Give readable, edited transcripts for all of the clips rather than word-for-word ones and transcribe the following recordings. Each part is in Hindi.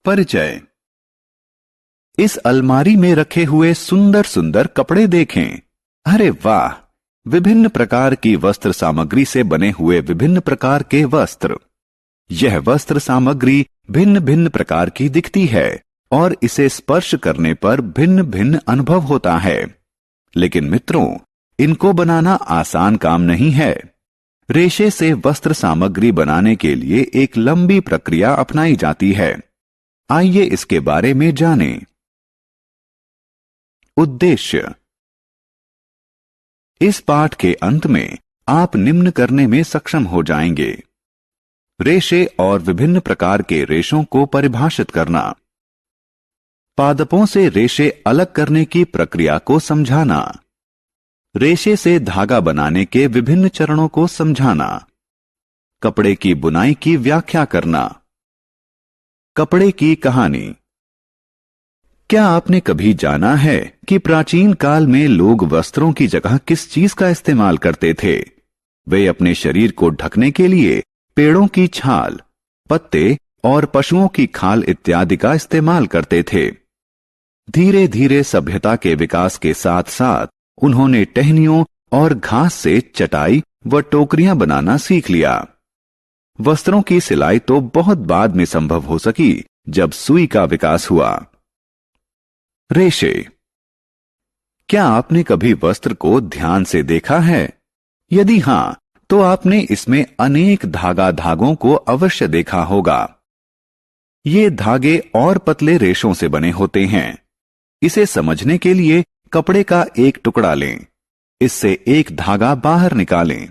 परिचय। इस अलमारी में रखे हुए सुंदर सुंदर कपड़े देखें। अरे वाह, विभिन्न प्रकार की वस्त्र सामग्री से बने हुए विभिन्न प्रकार के वस्त्र। यह वस्त्र सामग्री भिन्न भिन्न प्रकार की दिखती है और इसे स्पर्श करने पर भिन्न भिन्न अनुभव होता है। लेकिन मित्रों, इनको बनाना आसान काम नहीं है। रेशे से वस्त्र सामग्री बनाने के लिए एक लंबी प्रक्रिया अपनाई जाती है। आइए इसके बारे में जानें। उद्देश्य। इस पाठ के अंत में आप निम्न करने में सक्षम हो जाएंगे। रेशे और विभिन्न प्रकार के रेशों को परिभाषित करना, पादपों से रेशे अलग करने की प्रक्रिया को समझाना, रेशे से धागा बनाने के विभिन्न चरणों को समझाना, कपड़े की बुनाई की व्याख्या करना। कपड़े की कहानी। क्या आपने कभी जाना है कि प्राचीन काल में लोग वस्त्रों की जगह किस चीज का इस्तेमाल करते थे? वे अपने शरीर को ढकने के लिए पेड़ों की छाल, पत्ते और पशुओं की खाल इत्यादि का इस्तेमाल करते थे। धीरे धीरे सभ्यता के विकास के साथ साथ उन्होंने टहनियों और घास से चटाई व टोकरियां बनाना सीख लिया। वस्त्रों की सिलाई तो बहुत बाद में संभव हो सकी जब सुई का विकास हुआ। रेशे। क्या आपने कभी वस्त्र को ध्यान से देखा है? यदि हां, तो आपने इसमें अनेक धागों को अवश्य देखा होगा। ये धागे और पतले रेशों से बने होते हैं। इसे समझने के लिए कपड़े का एक टुकड़ा लें, इससे एक धागा बाहर निकालें।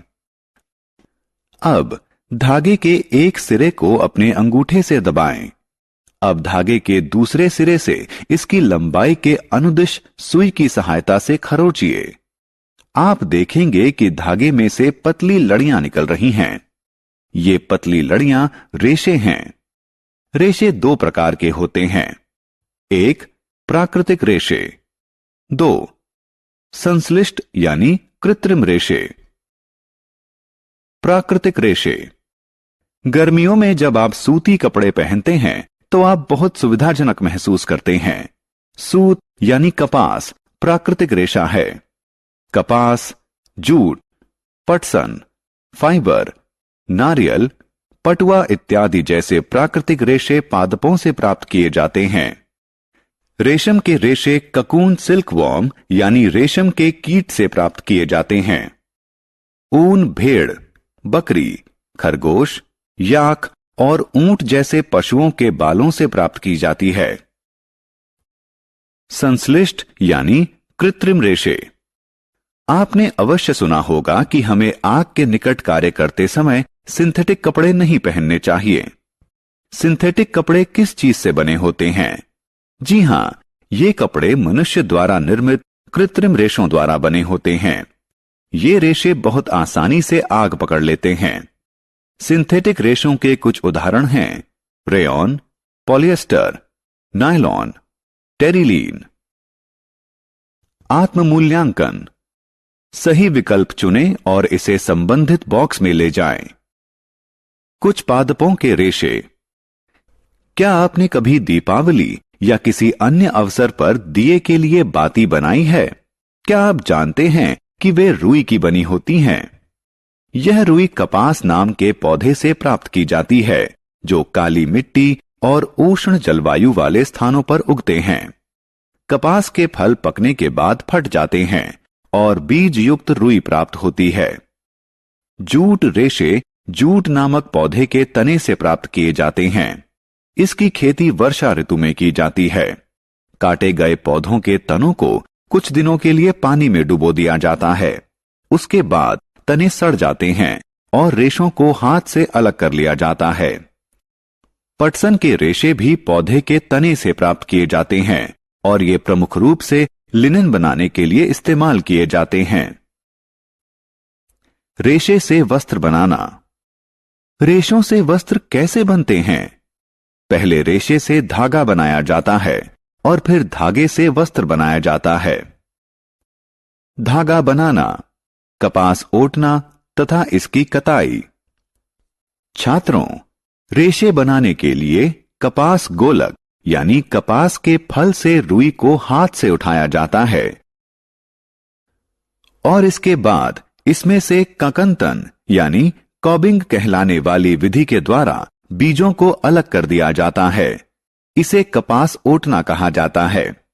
अब धागे के एक सिरे को अपने अंगूठे से दबाएं। अब धागे के दूसरे सिरे से इसकी लंबाई के अनुदिश सुई की सहायता से खरोंचिए। आप देखेंगे कि धागे में से पतली लड़ियां निकल रही हैं। ये पतली लड़ियां रेशे हैं। रेशे दो प्रकार के होते हैं। एक, प्राकृतिक रेशे। दो, संश्लिष्ट यानी कृत्रिम रेशे। प्राकृतिक रेशे। गर्मियों में जब आप सूती कपड़े पहनते हैं तो आप बहुत सुविधाजनक महसूस करते हैं। सूत यानी कपास प्राकृतिक रेशा है। कपास, जूट, पटसन, फाइबर, नारियल, पटुआ इत्यादि जैसे प्राकृतिक रेशे पादपों से प्राप्त किए जाते हैं। रेशम के रेशे ककून सिल्कवॉर्म यानी रेशम के कीट से प्राप्त किए जाते हैं। ऊन भेड़, बकरी, खरगोश, याक और ऊंट जैसे पशुओं के बालों से प्राप्त की जाती है। संश्लिष्ट यानी कृत्रिम रेशे। आपने अवश्य सुना होगा कि हमें आग के निकट कार्य करते समय सिंथेटिक कपड़े नहीं पहनने चाहिए। सिंथेटिक कपड़े किस चीज से बने होते हैं? जी हां, ये कपड़े मनुष्य द्वारा निर्मित कृत्रिम रेशों द्वारा बने होते हैं। ये रेशे बहुत आसानी से आग पकड़ लेते हैं। सिंथेटिक रेशों के कुछ उदाहरण हैं रेयॉन, पॉलिएस्टर, नायलॉन, टेरिलीन। आत्ममूल्यांकन। सही विकल्प चुनें और इसे संबंधित बॉक्स में ले जाएं। कुछ पादपों के रेशे। क्या आपने कभी दीपावली या किसी अन्य अवसर पर दिए के लिए बाती बनाई है? क्या आप जानते हैं कि वे रुई की बनी होती हैं? यह रुई कपास नाम के पौधे से प्राप्त की जाती है, जो काली मिट्टी और उष्ण जलवायु वाले स्थानों पर उगते हैं। कपास के फल पकने के बाद फट जाते हैं और बीज युक्त रुई प्राप्त होती है। जूट रेशे जूट नामक पौधे के तने से प्राप्त किए जाते हैं। इसकी खेती वर्षा ऋतु में की जाती है। काटे गए पौधों के तनों को कुछ दिनों के लिए पानी में डुबो दिया जाता है। उसके बाद तने सड़ जाते हैं और रेशों को हाथ से अलग कर लिया जाता है। पटसन के रेशे भी पौधे के तने से प्राप्त किए जाते हैं और ये प्रमुख रूप से लिनन बनाने के लिए इस्तेमाल किए जाते हैं। रेशे से वस्त्र बनाना। रेशों से वस्त्र कैसे बनते हैं? पहले रेशे से धागा बनाया जाता है और फिर धागे से वस्त्र बनाया जाता है। धागा बनाना, कपास ओटना तथा इसकी कताई। छात्रों, रेशे बनाने के लिए कपास गोलक यानी कपास के फल से रुई को हाथ से उठाया जाता है और इसके बाद इसमें से ककंतन यानी कॉबिंग कहलाने वाली विधि के द्वारा बीजों को अलग कर दिया जाता है। इसे कपास ओटना कहा जाता है।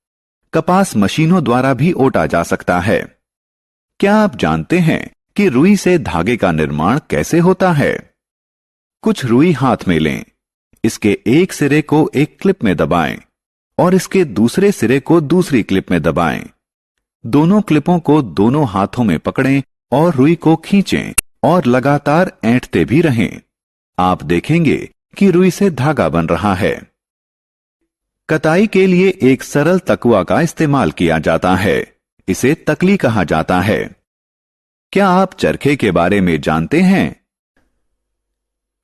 कपास मशीनों द्वारा भी ओटा जा सकता है। क्या आप जानते हैं कि रुई से धागे का निर्माण कैसे होता है? कुछ रुई हाथ में लें, इसके एक सिरे को एक क्लिप में दबाएं और इसके दूसरे सिरे को दूसरी क्लिप में दबाएं। दोनों क्लिपों को दोनों हाथों में पकड़ें और रुई को खींचें और लगातार ऐंठते भी रहें। आप देखेंगे कि रुई से धागा बन रहा है। कताई के लिए एक सरल तकुआ का इस्तेमाल किया जाता है। इसे तकली कहा जाता है। क्या आप चरखे के बारे में जानते हैं?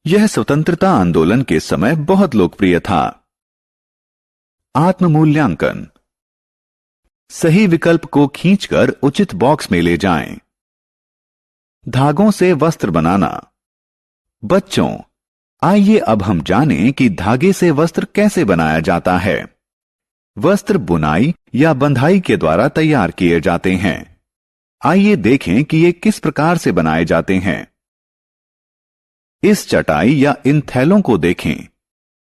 यह स्वतंत्रता आंदोलन के समय बहुत लोकप्रिय था। आत्म-मूल्यांकन। सही विकल्प को खींचकर उचित बॉक्स में ले जाएं। धागों से वस्त्र बनाना। बच्चों, आइए अब हम जानें कि धागे से वस्त्र कैसे बनाया जाता है। वस्त्र बुनाई या बंधाई के द्वारा तैयार किए जाते हैं। आइए देखें कि ये किस प्रकार से बनाए जाते हैं। इस चटाई या इन थैलों को देखें।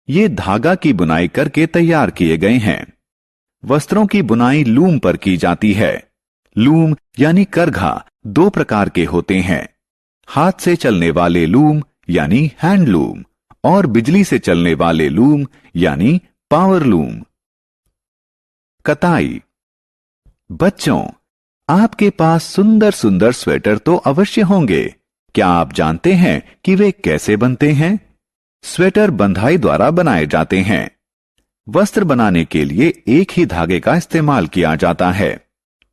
ये धागा की बुनाई करके तैयार किए गए हैं। वस्त्रों की बुनाई लूम पर की जाती है। लूम यानी करघा दो प्रकार के होते हैं। हाथ से चलने वाले लूम यानी हैंडलूम और बिजली से चलने वाले लूम यानी पावर लूम। कताई। बच्चों, आपके पास सुंदर सुंदर स्वेटर तो अवश्य होंगे। क्या आप जानते हैं कि वे कैसे बनते हैं? स्वेटर बंधाई द्वारा बनाए जाते हैं। वस्त्र बनाने के लिए एक ही धागे का इस्तेमाल किया जाता है।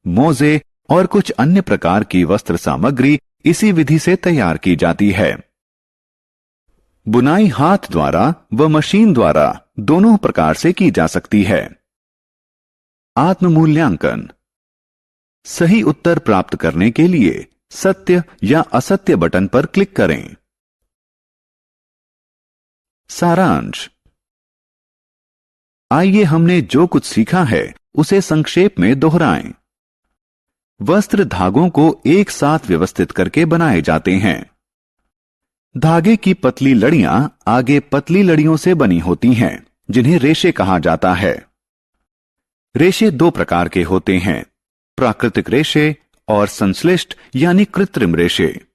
मोजे और कुछ अन्य प्रकार की वस्त्र सामग्री इसी विधि से तैयार की जाती है। बुनाई हाथ द्वारा व मशीन द्वारा दोनों प्रकार से की जा सकती है। आत्म-मूल्यांकन। सही उत्तर प्राप्त करने के लिए सत्य या असत्य बटन पर क्लिक करें। सारांश। आइए हमने जो कुछ सीखा है उसे संक्षेप में दोहराएं। वस्त्र धागों को एक साथ व्यवस्थित करके बनाए जाते हैं। धागे की पतली लड़ियां आगे पतली लड़ियों से बनी होती हैं, जिन्हें रेशे कहा जाता है। रेशे दो प्रकार के होते हैं, प्राकृतिक रेशे और संश्लिष्ट यानी कृत्रिम रेशे।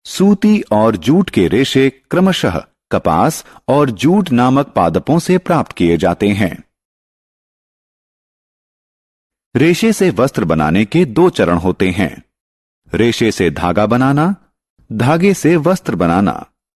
सूती और जूट के रेशे क्रमशः कपास और जूट नामक पादपों से प्राप्त किए जाते हैं। रेशे से वस्त्र बनाने के दो चरण होते हैं, रेशे से धागा बनाना, धागे से वस्त्र बनाना।